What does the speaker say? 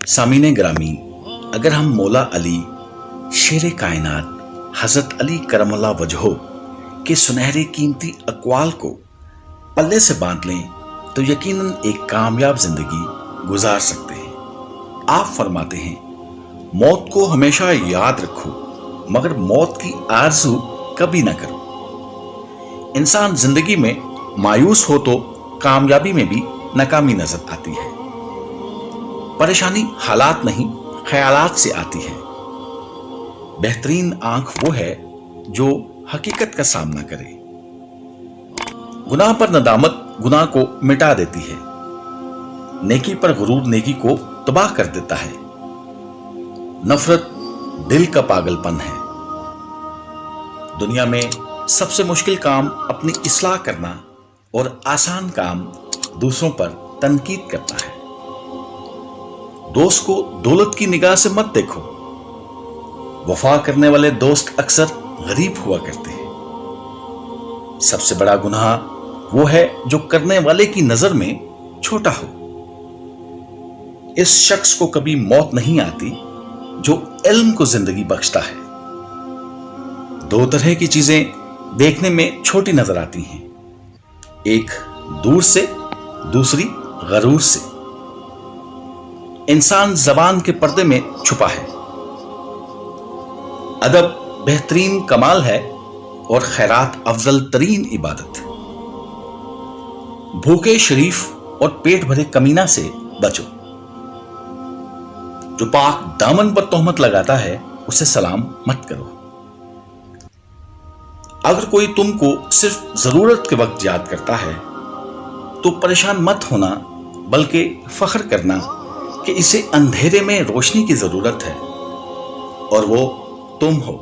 सामीने ग्रामी, अगर हम मौला अली शेर कायनात हजरत अली करमल्ला वजहो के सुनहरे कीमती अक़वाल को पल्ले से बांध लें तो यकीनन एक कामयाब जिंदगी गुजार सकते हैं। आप फरमाते हैं, मौत को हमेशा याद रखो मगर मौत की आरज़ू कभी ना करो। इंसान जिंदगी में मायूस हो तो कामयाबी में भी नाकामी नजर आती है। परेशानी हालात नहीं ख्यालात से आती है। बेहतरीन आंख वो है जो हकीकत का सामना करे। गुनाह पर नदामत गुनाह को मिटा देती है। नेकी पर गुरूर नेकी को तबाह कर देता है। नफरत दिल का पागलपन है। दुनिया में सबसे मुश्किल काम अपनी इस्लाह करना और आसान काम दूसरों पर तनकीद करना है। दोस्त को दौलत की निगाह से मत देखो। वफा करने वाले दोस्त अक्सर गरीब हुआ करते हैं। सबसे बड़ा गुनाह वो है जो करने वाले की नजर में छोटा हो। इस शख्स को कभी मौत नहीं आती जो इल्म को जिंदगी बख्शता है। दो तरह की चीजें देखने में छोटी नजर आती हैं, एक दूर से, दूसरी गरूर से। इंसान जबान के पर्दे में छुपा है। अदब बेहतरीन कमाल है और खैरात अफजल तरीन इबादत। भूखे शरीफ और पेट भरे कमीना से बचो। जो पाक दामन पर तोहमत लगाता है उसे सलाम मत करो। अगर कोई तुमको सिर्फ जरूरत के वक्त याद करता है तो परेशान मत होना बल्कि फख्र करना कि इसे अंधेरे में रोशनी की जरूरत है और वो तुम हो।